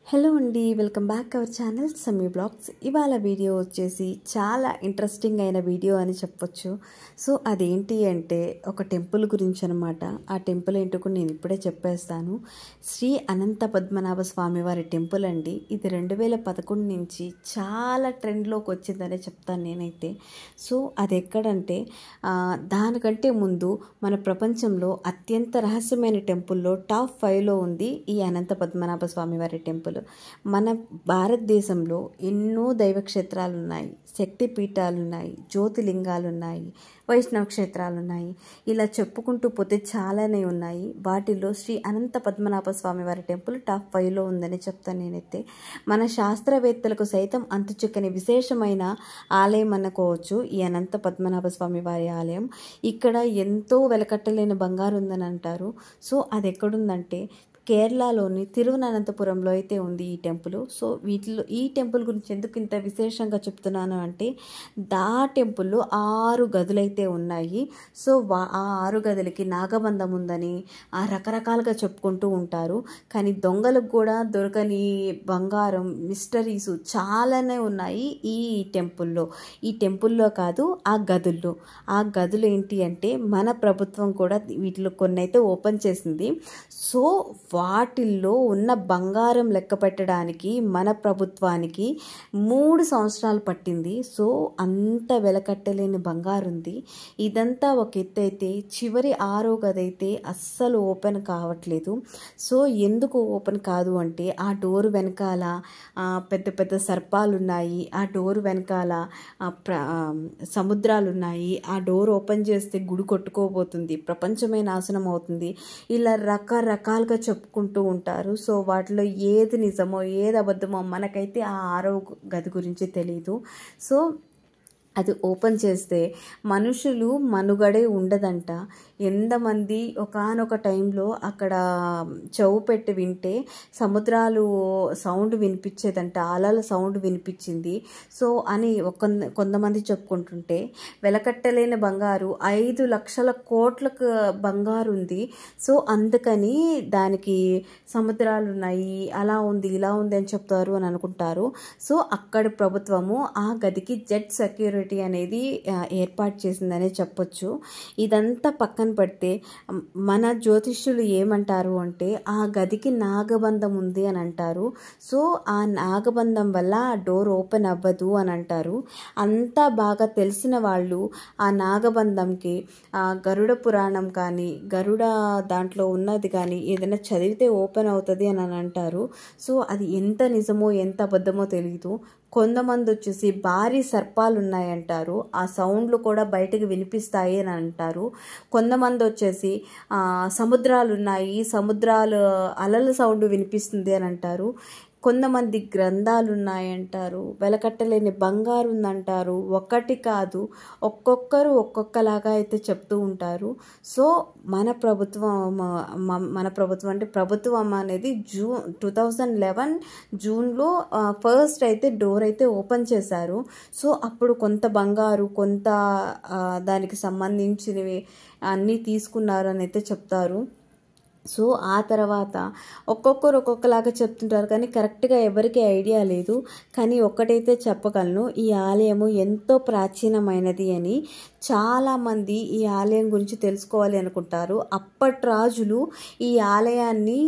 Hello అండి, welcome back our channel Sami blogs. ఇవాళ video వచ్చేసి చాలా ఇంట్రెస్టింగ్ అయిన వీడియో అని చెప్పొచ్చు. సో అదేంటి అంటే ఒక టెంపుల్ గురించి అనమాట. ఆ టెంపుల్ ఏంటో కూడా నేను ఇప్పుడే చెప్పేస్తాను. శ్రీ అనంత పద్మనాభ స్వామి వారి టెంపుల్ అండి. ఇది 2011 నుంచి చాలా ట్రెండ్లోకి వచ్చిందనే చెప్తాను నేనైతే. సో అది ఎక్కడంటే దానికంటే ముందు మన ప్రపంచంలో అత్యంత రహస్యమైన టెంపుల్లో టాప్ 5లో ఉంది ఈ అనంత పద్మనాభ స్వామి వారి టెంపుల్. మన భారతదేశంలో ఎన్నో దైవ క్షేత్రాలు ఉన్నాయి, శక్తి పీఠాలు ఉన్నాయి, జ్యోతిలింగాలు ఉన్నాయి, వైష్ణవ క్షేత్రాలు ఉన్నాయి. ఇలా చెప్పుకుంటూ పోతే చాలానే ఉన్నాయి. వాటిల్లో శ్రీ అనంత పద్మనాభ స్వామి వారి టెంపుల్ టాప్ 5లో ఉందని చెప్తాను నేనైతే. మన శాస్త్రవేత్తలకు సైతం అంతుచిక్కని విశేషమైన ఆలయం అనుకోవచ్చు ఈ అనంత పద్మనాభ స్వామి వారి ఆలయం. ఇక్కడ ఎంతో వెలకట్టలేని బంగారు ఉందని అంటారు. సో అది ఎక్కడుందంటే కేరళలోని తిరువనంతపురంలో అయితే ఉంది ఈ టెంపుల్. సో వీటిలో ఈ టెంపుల్ గురించి ఎందుకు ఇంత విశేషంగా చెప్తున్నాను అంటే ఆ టెంపుల్లో 6 గదులైతే ఉన్నాయి. సో ఆ 6 గదులకి నాగబంధం ఉందని రకరకాలుగా చెప్పుకుంటూ ఉంటారు. కానీ దొంగలకు కూడా దొరకని బంగారం మిస్టరీస్ చాలానే ఉన్నాయి ఈ టెంపుల్లో. ఈ టెంపుల్లో కాదు, ఆ గదుల్లో. ఆ గదులు ఏంటి అంటే మన ప్రభుత్వం కూడా వీటిలో కొన్ని అయితే ఓపెన్ చేసింది. సో వాటిల్లో ఉన్న బంగారం లెక్క పెట్టడానికి మన ప్రభుత్వానికి 3 సంవత్సరాలు పట్టింది. సో అంత వెలకట్టలేని బంగారు ఉంది. ఇదంతా ఒక ఎత్తు అయితే చివరి 6వ గదైతే అస్సలు ఓపెన్ కావట్లేదు. సో ఎందుకు ఓపెన్ కాదు అంటే ఆ డోర్ వెనకాల పెద్ద పెద్ద సర్పాలు ఉన్నాయి, ఆ డోర్ వెనకాల సముద్రాలు ఉన్నాయి. ఆ డోర్ ఓపెన్ చేస్తే గుడి కొట్టుకోబోతుంది, ప్రపంచమే నాశనం అవుతుంది, ఇలా రకరకాలుగా చెప్పుకుంటూ ఉంటారు. సో వాటిలో ఏది నిజమో ఏది అబద్ధమో మనకైతే ఆ 6వ గది గురించి తెలీదు. సో అది ఓపెన్ చేస్తే మనుషులు మనుగడే ఉండదంట. ఎంతమంది ఒకానొక టైంలో అక్కడ చెవు పెట్టి వింటే సముద్రాలు సౌండ్ వినిపించేదంట, అలల సౌండ్ వినిపించింది. సో అని కొంతమంది చెప్పుకుంటుంటే వెలకట్టలేని బంగారు 5 లక్షల కోట్లకు బంగారు ఉంది. సో అందుకని దానికి సముద్రాలు ఉన్నాయి, అలా ఉంది ఇలా ఉంది అని చెప్తారు అని అనుకుంటారు. సో అక్కడి ప్రభుత్వము ఆ గదికి జెట్ సెక్యూరిటీ అనేది ఏర్పాటు చేసిందనే చెప్పొచ్చు. ఇదంతా పక్కన పెడితే మన జ్యోతిష్యులు ఏమంటారు అంటే ఆ గదికి నాగబంధం ఉంది అని అంటారు. సో ఆ నాగబంధం వల్ల ఆ డోర్ ఓపెన్ అవ్వదు అని అంటారు. అంతా బాగా తెలిసిన వాళ్ళు ఆ నాగబంధంకి గరుడ పురాణం కానీ గరుడ దాంట్లో ఉన్నది కానీ ఏదైనా చదివితే ఓపెన్ అవుతుంది అని అంటారు. సో అది ఎంత నిజమో ఎంత అబద్ధమో తెలియదు. కొంతమంది వచ్చేసి భారీ సర్పాలు ఉన్నాయంటారు, ఆ సౌండ్లు కూడా బయటకు వినిపిస్తాయి అని అంటారు. కొంతమంది వచ్చేసి సముద్రాలు ఉన్నాయి, సముద్రాలు అలల సౌండ్ వినిపిస్తుంది అని అంటారు. కొంతమంది గ్రంథాలు ఉన్నాయంటారు, వెలకట్టలేని బంగారు ఉందంటారు. ఒకటి కాదు, ఒక్కొక్కరు ఒక్కొక్కలాగా అయితే చెప్తూ ఉంటారు. సో మన ప్రభుత్వం అంటే ప్రభుత్వం అనేది 2011 జూన్లో ఫస్ట్ అయితే డోర్ అయితే ఓపెన్ చేశారు. సో అప్పుడు కొంత బంగారు కొంత దానికి సంబంధించినవి అన్నీ తీసుకున్నారు అని అయితే చెప్తారు. సో ఆ తర్వాత ఒక్కొక్కరు ఒక్కొక్కలాగా చెప్తుంటారు, కానీ కరెక్ట్గా ఎవరికి ఐడియా లేదు. కానీ ఒక్కటైతే చెప్పగలను, ఈ ఆలయము ఎంతో ప్రాచీనమైనది అని. చాలామంది ఈ ఆలయం గురించి తెలుసుకోవాలి అనుకుంటారు. అప్పటి రాజులు ఈ ఆలయాన్ని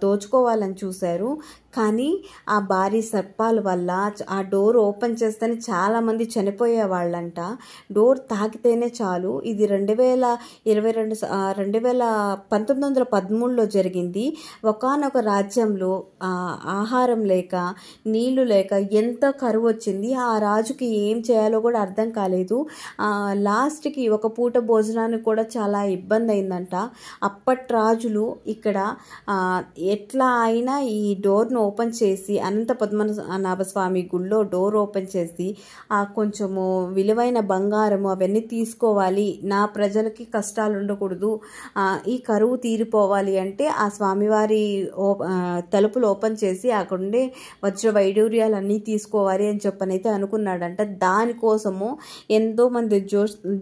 దోచుకోవాలని చూశారు, కానీ ఆ భారీ సర్పాల వల్ల ఆ డోర్ ఓపెన్ చేస్తేనే చాలామంది చనిపోయే వాళ్ళంట. డోర్ తాకితేనే చాలు. ఇది 1913లో జరిగింది. ఒకానొక రాజ్యంలో ఆహారం లేక నీళ్లు లేక ఎంత కరువు వచ్చింది. ఆ రాజుకి ఏం చేయాలో కూడా అర్థం కాలేదు. లాస్ట్కి ఒక పూట భోజనానికి కూడా చాలా ఇబ్బంది అయిందంట. అప్పటి రాజులు ఇక్కడ ఎట్లా అయినా ఈ డోర్ను ఓపెన్ చేసి అనంత పద్మనాభ స్వామి గుళ్ళో డోర్ ఓపెన్ చేసి కొంచెము విలువైన బంగారము అవన్నీ తీసుకోవాలి, నా ప్రజలకి కష్టాలు ఉండకూడదు, ఈ కరువు తీరిపోవాలి అంటే ఆ స్వామివారి తలుపులు ఓపెన్ చేసి అక్కడుండే వజ్ర వైడూర్యాలు అన్నీ తీసుకోవాలి అని చెప్పనైతే అనుకున్నాడంట. దానికోసము ఎంతోమంది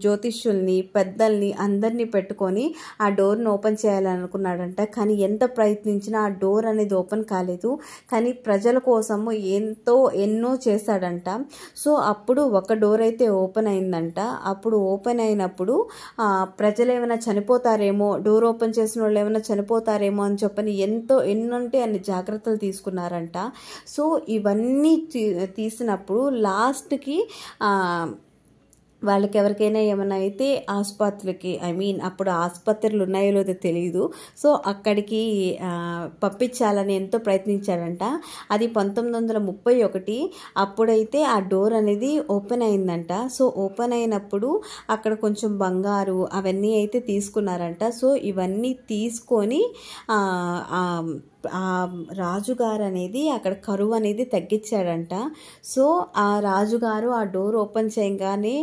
జ్యోతిష్యుల్ని పెద్దల్ని అందరినీ పెట్టుకొని ఆ డోర్ను ఓపెన్ చేయాలని అనుకున్నాడంట. కానీ ఎంత ప్రయత్నించినా ఆ డోర్ అనేది ఓపెన్ కాలేదు. కానీ ప్రజల కోసము ఎన్నో చేశాడంట. సో అప్పుడు ఒక డోర్ అయితే ఓపెన్ అయిందంట. అప్పుడు ఓపెన్ అయినప్పుడు ప్రజలు ఏమైనా చనిపోతారేమో, డోర్ ఓపెన్ చేసిన వాళ్ళు ఏమైనా చనిపోతారేమో అని చెప్పని ఎన్నంటే అన్ని జాగ్రత్తలు తీసుకున్నారంట. సో ఇవన్నీ తీసినప్పుడు లాస్ట్కి వాళ్ళకి ఎవరికైనా ఏమైనా అయితే ఆసుపత్రికి అప్పుడు ఆసుపత్రులు ఉన్నాయో లేదో తెలియదు. సో అక్కడికి పంపించాలని ఎంతో ప్రయత్నించాడంట. అది 1931 అప్పుడైతే ఆ డోర్ అనేది ఓపెన్ అయిందంట. సో ఓపెన్ అయినప్పుడు అక్కడ కొంచెం బంగారు అవన్నీ అయితే తీసుకున్నారంట. సో ఇవన్నీ తీసుకొని ఆ రాజుగారు అనేది అక్కడ కరువు అనేది తగ్గించాడంట. సో ఆ రాజుగారు ఆ డోర్ ఓపెన్ చేయగానే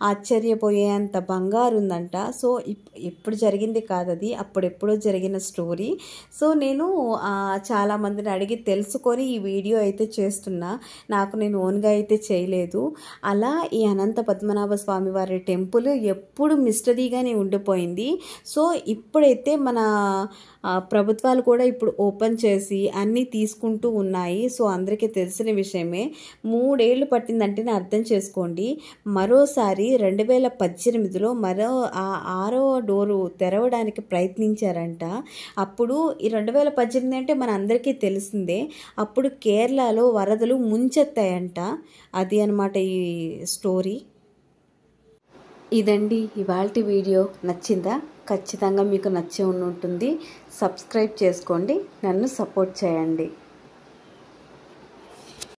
ఆశ్చర్యపోయేంత బంగారు ఉందంట. సో ఇప్పుడు జరిగింది కాదు, అది అప్పుడెప్పుడో జరిగిన స్టోరీ. సో నేను చాలామందిని అడిగి తెలుసుకొని ఈ వీడియో అయితే చేస్తున్నా. నేను ఓన్గా అయితే చేయలేదు. అలా ఈ అనంత పద్మనాభ స్వామి వారి టెంపుల్ ఎప్పుడు మిస్టరీగానే ఉండిపోయింది. సో ఇప్పుడైతే మన ప్రభుత్వాలు కూడా ఇప్పుడు ఓపెన్ చేసి అన్నీ తీసుకుంటూ ఉన్నాయి. సో అందరికీ తెలిసిన విషయమే. 3 ఏళ్ళు పట్టిందంటేనే అర్థం చేసుకోండి. మరోసారి 2018లో మరో 6వ డోరు తెరవడానికి ప్రయత్నించారంట. అప్పుడు ఈ 2018 అంటే మన అందరికీ తెలిసిందే. అప్పుడు కేరళలో వరదలు ముంచెత్తాయంట. అది అన్నమాట ఈ స్టోరీ. ఇదండి ఇవాల్టి వీడియో. నచ్చిందా? ఖచ్చితంగా మీకు నచ్చే ఉంటుంది. సబ్స్క్రైబ్ చేసుకోండి, నన్ను సపోర్ట్ చేయండి.